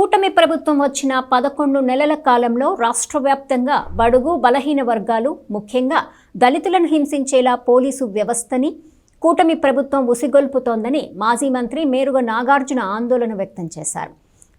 కూటమి ప్రభుత్వం వచ్చిన 11 నెలల కాలంలో రాష్ట్ర వ్యాప్తంగా బడుగు బలహీన వర్గాలు ముఖ్యంగా దళితులను హింసించేలా పోలీసు వ్యవస్థని కూటమి ప్రభుత్వం ఉసిగొల్పుతోందని మాజీ మంత్రి మేరుగ నాగార్జున ఆందోళన వ్యక్తం చేశారు.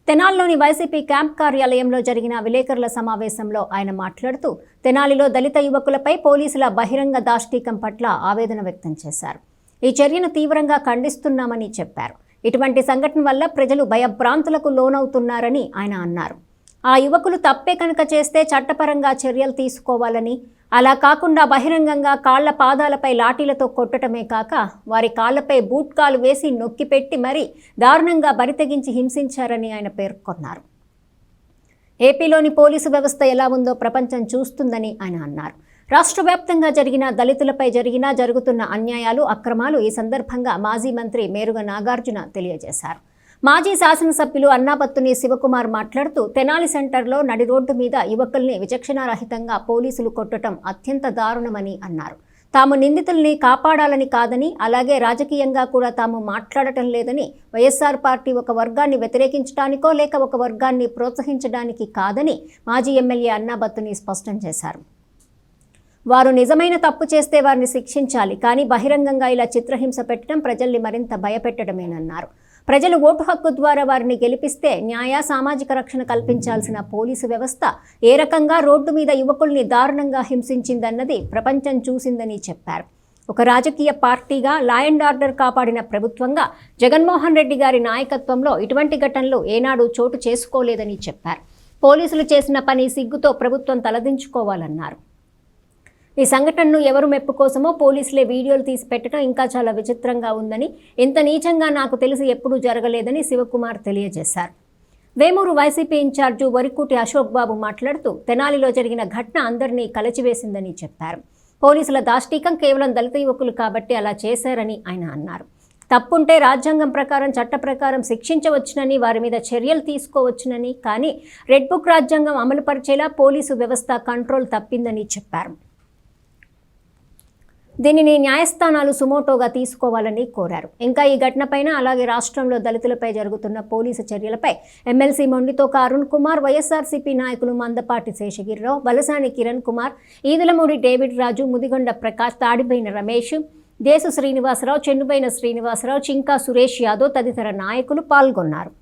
తెనాలిలోని వైసీపీ క్యాంప్ కార్యాలయంలో జరిగిన విలేకరుల సమావేశంలో ఆయన మాట్లాడుతూ తెనాలిలో దళిత యువకులపై పోలీసుల బహిరంగ దాష్టీకం పట్ల ఆవేదన వ్యక్తం చేశారు. ఈ చర్యను తీవ్రంగా ఖండిస్తున్నామని చెప్పారు. ఇటువంటి సంఘటన వల్ల ప్రజలు భయభ్రాంతులకు లోనవుతున్నారని ఆయన అన్నారు. ఆ యువకులు తప్పే కనుక చేస్తే చట్టపరంగా చర్యలు తీసుకోవాలని, అలా కాకుండా బహిరంగంగా కాళ్ల పాదాలపై లాఠీలతో కొట్టడమే కాక వారి కాళ్లపై బూట్కాలు వేసి నొక్కిపెట్టి మరీ దారుణంగా బరితెగించి హింసించారని ఆయన పేర్కొన్నారు. ఏపీలోని పోలీసు వ్యవస్థ ఎలా ఉందో ప్రపంచం చూస్తుందని ఆయన అన్నారు. రాష్ట్ర వ్యాప్తంగా జరిగిన దళితులపై జరుగుతున్న అన్యాయాలు, అక్రమాలు ఈ సందర్భంగా మాజీ మంత్రి మేరుగ నాగార్జున తెలియజేశారు. మాజీ శాసనసభ్యులు అన్నాబత్తుని శివకుమార్ మాట్లాడుతూ తెనాలి సెంటర్లో నడి రోడ్డు మీద యువకుల్ని విచక్షణారహితంగా పోలీసులు కొట్టడం అత్యంత దారుణమని అన్నారు. తాము నిందితుల్ని కాపాడాలని కాదని, అలాగే రాజకీయంగా కూడా తాము మాట్లాడటం లేదని, వైఎస్ఆర్ పార్టీ ఒక వర్గాన్ని వ్యతిరేకించడానికో లేక ఒక వర్గాన్ని ప్రోత్సహించడానికి కాదని మాజీ ఎమ్మెల్యే అన్నాబత్తుని స్పష్టం చేశారు. వారు నిజమైన తప్పు చేస్తే వారిని శిక్షించాలి, కానీ బహిరంగంగా ఇలా చిత్రహింస పెట్టడం ప్రజల్ని మరింత భయపెట్టడమేనన్నారు. ప్రజలు ఓటు హక్కు ద్వారా వారిని గెలిపిస్తే న్యాయ సామాజిక రక్షణ కల్పించాల్సిన పోలీసు వ్యవస్థ ఏ రకంగా రోడ్డు మీద యువకుల్ని దారుణంగా హింసించిందన్నది ప్రపంచం చూసిందని చెప్పారు. ఒక రాజకీయ పార్టీగా లా అండ్ ఆర్డర్ కాపాడిన ప్రభుత్వంగా జగన్మోహన్ రెడ్డి గారి నాయకత్వంలో ఇటువంటి ఘటనలు ఏనాడు చోటు చేసుకోలేదని చెప్పారు. పోలీసులు చేసిన పని సిగ్గుతో ప్రభుత్వం తలదించుకోవాలన్నారు. ఈ సంఘటనను ఎవరు మెప్పు కోసమో పోలీసులే వీడియోలు తీసి పెట్టడం ఇంకా చాలా విచిత్రంగా ఉందని, ఇంత నీచంగా నాకు తెలిసి ఎప్పుడూ జరగలేదని శివకుమార్ తెలియజేశారు. వేమూరు వైసీపీ ఇన్ఛార్జు వరికుటి అశోక్ బాబు మాట్లాడుతూ తెనాలిలో జరిగిన ఘటన అందరినీ కలచివేసిందని చెప్పారు. పోలీసుల దాష్టీకం కేవలం దళిత యువకులు కాబట్టి అలా చేశారని ఆయన అన్నారు. తప్పుంటే రాజ్యాంగం ప్రకారం చట్ట ప్రకారం శిక్షించవచ్చునని, వారి మీద చర్యలు తీసుకోవచ్చునని, కానీ రెడ్ బుక్ రాజ్యాంగం అమలు పరిచేలా పోలీసు వ్యవస్థ కంట్రోల్ తప్పిందని చెప్పారు. దీనిని న్యాయస్థానాలు సుమోటోగా తీసుకోవాలని కోరారు. ఇంకా ఈ ఘటనపైన, అలాగే రాష్ట్రంలో దళితులపై జరుగుతున్న పోలీసు చర్యలపై ఎమ్మెల్సీ మొండితోక అరుణ్ కుమార్, వైఎస్ఆర్సీపీ నాయకులు మందపాటి శేషగిరిరావు, బలసాని కిరణ్ కుమార్, ఈదులమూడి డేవిడ్ రాజు, ముదిగొండ ప్రకాష్, తాడిబైన రమేష్, దేశు శ్రీనివాసరావు, చెన్నుబైన శ్రీనివాసరావు, చింకా సురేష్ యాదవ్ తదితర నాయకులు పాల్గొన్నారు.